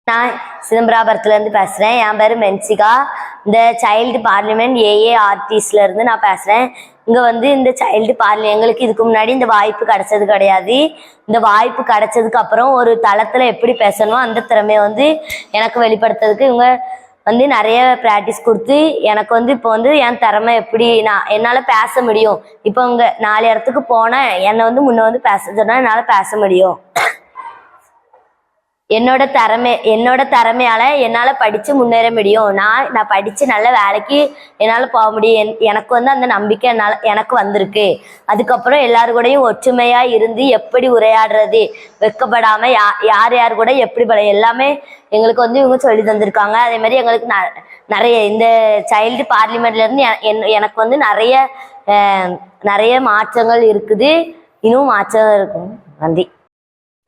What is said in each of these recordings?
நான் சிதம்பராபுரத்துலேருந்து பேசுகிறேன். என் பேர் மென்சிகா. இந்த சைல்டு பார்லிமெண்ட் ஏஏஆர்டிஸ்லேருந்து நான் பேசுகிறேன். இங்கே வந்து இந்த சைல்டு எங்களுக்கு இதுக்கு முன்னாடி இந்த வாய்ப்பு கிடைச்சது கிடையாது. இந்த வாய்ப்பு கிடைச்சதுக்கு அப்புறம் ஒரு தளத்தில் எப்படி பேசணுமோ அந்த திறமையை வந்து எனக்கு வெளிப்படுத்துறதுக்கு இவங்க வந்து நிறைய ப்ராக்டிஸ் கொடுத்து எனக்கு வந்து இப்போ வந்து என் திறமை எப்படி என்னால் பேச முடியும். இப்போ இங்கே 4 இடத்துக்கு போனால் என்னை வந்து முன்ன வந்து பேச சொன்னால் என்னால் பேச முடியும். என்னோட திறமையால என்னால் படித்து முன்னேற முடியும். நான் படித்து நல்ல வேலைக்கு என்னால் போக முடியும். எனக்கு வந்து அந்த நம்பிக்கை எனக்கு வந்திருக்கு. அதுக்கப்புறம் எல்லாரு கூடயும் ஒற்றுமையாக இருந்து எப்படி உரையாடுறது, வெக்கப்படாமல் யார் கூட எப்படி எல்லாமே எங்களுக்கு வந்து இவங்க சொல்லி தந்திருக்காங்க. அதே மாதிரி எங்களுக்கு நிறைய இந்த சைல்டு பார்லிமெண்ட்லேருந்து எனக்கு வந்து நிறைய மாற்றங்கள் இருக்குது. இன்னும் மாற்றம் இருக்கும். நன்றி.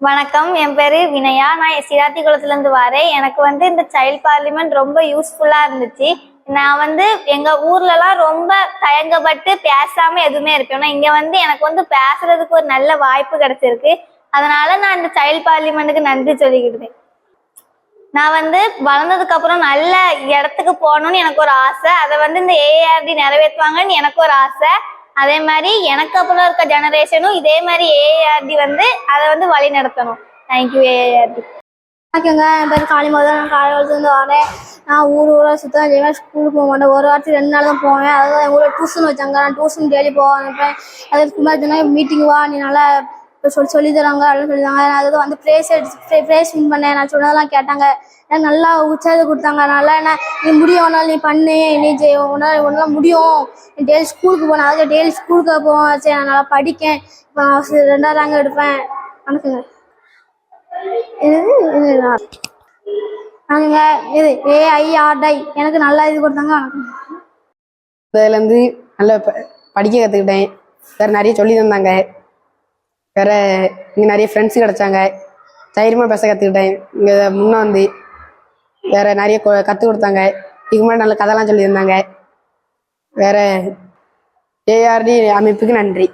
வணக்கம், என் பேரு வினயா. நான் சிராத்தி குளத்துலேருந்து வரேன். எனக்கு வந்து இந்த சைல்ட் பார்லிமெண்ட் ரொம்ப யூஸ்ஃபுல்லா இருந்துச்சு. நான் வந்து எங்க ஊர்லலாம் ரொம்ப தயங்கப்பட்டு பேசாம எதுவுமே இருப்பேன். இங்க வந்து எனக்கு வந்து பேசுறதுக்கு ஒரு நல்ல வாய்ப்பு கிடைச்சிருக்கு. அதனால நான் இந்த சைல்ட் பார்லிமெண்ட்டுக்கு நன்றி சொல்லிக்கிட்டேன். நான் வந்து வளர்ந்ததுக்கு அப்புறம் நல்ல இடத்துக்கு போகணும்னு எனக்கு ஒரு ஆசை. அதை வந்து இந்த ஏஆர்டி நிறைவேற்றுவாங்கன்னு எனக்கு ஒரு ஆசை. அதே மாதிரி எனக்கு அப்புறம் இருக்க ஜெனரேஷனும் இதே மாதிரி ஏஆர்டி வந்து அதை வந்து வழி நடத்தணும். Thank you ART. வணக்கங்க, என் பேர் காளிமாதான். நான் காலையிலேருந்து வரேன். நான் ஊராக சுத்தம் செய்வேன். ஸ்கூலுக்கு போக மாட்டேன். ஒரு வாரத்துக்கு 2 நாள் தான் போவேன். அதாவது எங்கள் ஊரில் டியூஷன் வச்சாங்க. நான் டியூஷன் டெய்லி போக அனுப்பேன். அதுக்கு முன்னாடி மீட்டிங் வா, நீ நல்லா சொல்லி தராங்க அப்படின்னு சொல்லித்தாங்க. நான் அதாவது வந்து ப்ரைஸ் வின் பண்ணேன். நான் சொன்னதெல்லாம் கேட்டாங்க. எனக்கு நல்லா உற்சாகத்தை கொடுத்தாங்க. அதனால நீ முடியும், ஒன்றால் நீ பண்ணு, நீ ஒன்றால் முடியும். நீ டெய்லி ஸ்கூலுக்கு போனேன். அதாவது டெய்லி ஸ்கூலுக்கு போவேன். சரி, நான் நல்லா படிக்கேன். இப்போ நான் 2வது ரேங்க் எடுப்பேன். வணக்கங்க. நாங்க இது ஏஐஆர்டை எனக்கு நல்லா இது கொடுத்தாங்க. வணக்கம். இதுலேருந்து நல்லா படிக்க கற்றுக்கிட்டேன். வேறு நிறைய சொல்லி தந்தாங்க. வேறு இங்கே நிறைய ஃப்ரெண்ட்ஸு கிடச்சாங்க. தைரியமாக பேச கற்றுக்கிட்டேன். இங்கே முன்னே வந்து வேறு நிறைய கற்றுக் கொடுத்தாங்க. இதுக்கு முன்னாடி நல்ல கதைலாம் சொல்லி தந்தாங்க. வேறு ஏஆர்டி அமைப்புக்கு நன்றி.